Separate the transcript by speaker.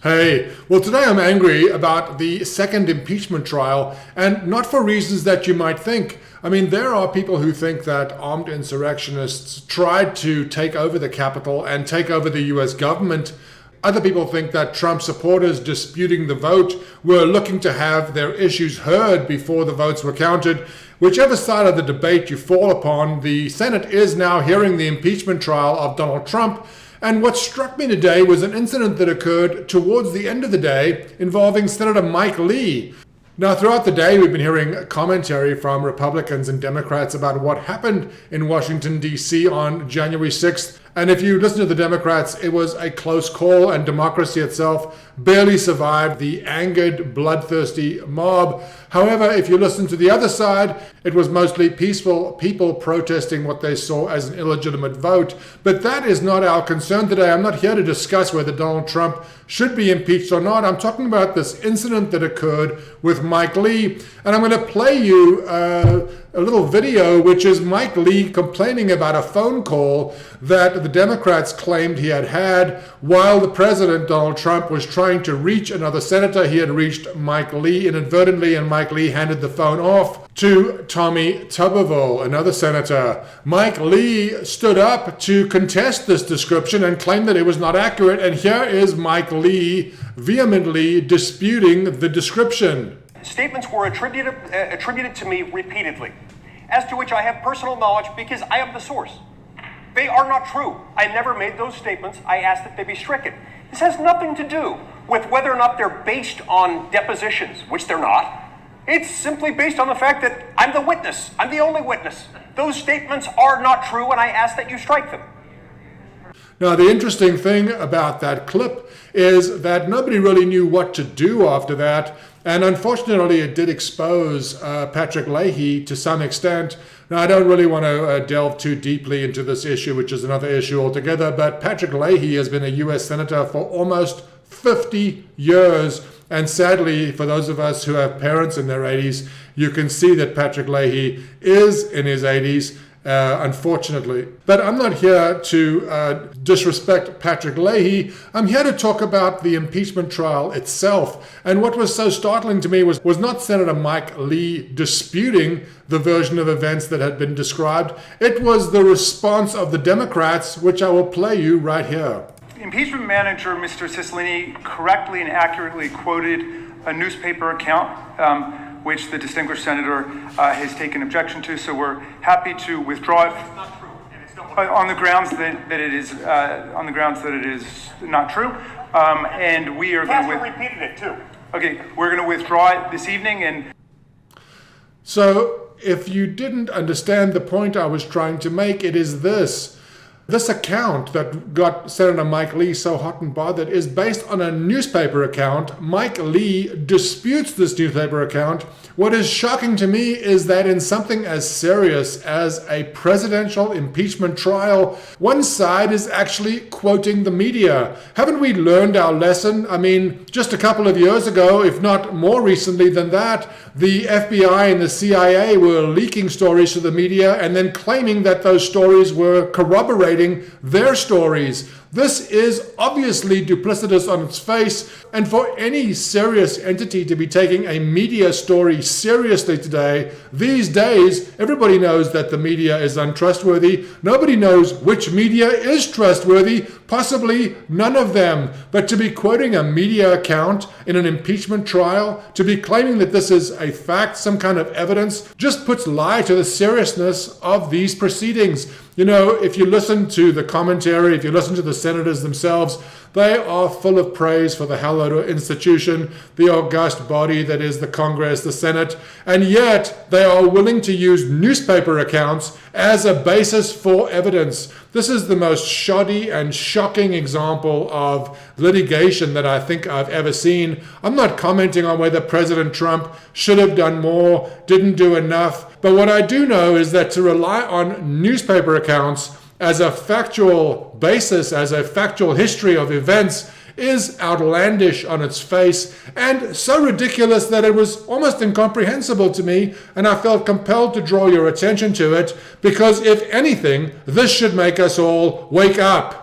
Speaker 1: Hey, well, today I'm angry about the second impeachment trial, and not for reasons that you might think. I mean, there are people who think that armed insurrectionists tried to take over the Capitol and take over the US government. Other people think that Trump supporters disputing the vote were looking to have their issues heard before the votes were counted. Whichever side of the debate you fall upon, the Senate is now hearing the impeachment trial of Donald Trump. And what struck me today was an incident that occurred towards the end of the day involving Senator Mike Lee. Now, throughout the day, we've been hearing commentary from Republicans and Democrats about what happened in Washington, D.C. on January 6th. And if you listen to the Democrats, it was a close call, and democracy itself barely survived the angered, bloodthirsty mob. However, if you listen to the other side, it was mostly peaceful people protesting what they saw as an illegitimate vote. But that is not our concern today. I'm not here to discuss whether Donald Trump should be impeached or not. I'm talking about this incident that occurred with Mike Lee. And I'm going to play you a little video, which is Mike Lee complaining about a phone call that the Democrats claimed he had had while the president, Donald Trump, was trying to reach another senator. He had reached Mike Lee inadvertently, and Mike Lee handed the phone off to Tommy Tuberville, another senator. Mike Lee stood up to contest this description and claimed that it was not accurate. And here is Mike Lee vehemently disputing the description.
Speaker 2: Statements were attributed to me repeatedly, as to which I have personal knowledge because I am the source. They are not true. I never made those statements. I asked that they be stricken. This has nothing to do with whether or not they're based on depositions, which they're not. It's simply based on the fact that I'm the witness. I'm the only witness. Those statements are not true, and I ask that you strike them.
Speaker 1: Now, the interesting thing about that clip is that nobody really knew what to do after that. And unfortunately, it did expose Patrick Leahy to some extent. Now, I don't really want to delve too deeply into this issue, which is another issue altogether, but Patrick Leahy has been a U.S. Senator for almost 50 years. And sadly, for those of us who have parents in their 80s, you can see that Patrick Leahy is in his 80s. Unfortunately. But I'm not here to disrespect Patrick Leahy. I'm here to talk about the impeachment trial itself. And what was so startling to me was not Senator Mike Lee disputing the version of events that had been described. It was the response of the Democrats, which I will play you right here.
Speaker 3: Impeachment manager Mr. Cicilline correctly and accurately quoted a newspaper account which the distinguished senator has taken objection to, so we're happy to withdraw it.
Speaker 2: It's not true. And it's
Speaker 3: on the grounds that it is not true, and we are going to
Speaker 2: repeated it too.
Speaker 3: Okay, we're going to withdraw it this evening. And
Speaker 1: so, if you didn't understand the point I was trying to make, it is this. This account that got Senator Mike Lee so hot and bothered is based on a newspaper account. Mike Lee disputes this newspaper account. What is shocking to me is that in something as serious as a presidential impeachment trial, one side is actually quoting the media. Haven't we learned our lesson? I mean, just a couple of years ago, if not more recently than that, the FBI and the CIA were leaking stories to the media and then claiming that those stories were corroborating their stories. This is obviously duplicitous on its face, and for any serious entity to be taking a media story seriously today, these days, everybody knows that the media is untrustworthy. Nobody knows which media is trustworthy, possibly none of them. But to be quoting a media account in an impeachment trial, to be claiming that this is a fact, some kind of evidence, just puts lie to the seriousness of these proceedings. You know, if you listen to the commentary, if you listen to the senators themselves, they are full of praise for the hallowed institution, the august body that is the Congress, the Senate, and yet they are willing to use newspaper accounts as a basis for evidence. This is the most shoddy and shocking example of litigation that I think I've ever seen. I'm not commenting on whether President Trump should have done more, didn't do enough, but what I do know is that to rely on newspaper accounts as a factual basis, as a factual history of events, is outlandish on its face and so ridiculous that it was almost incomprehensible to me, and I felt compelled to draw your attention to it because, if anything, this should make us all wake up.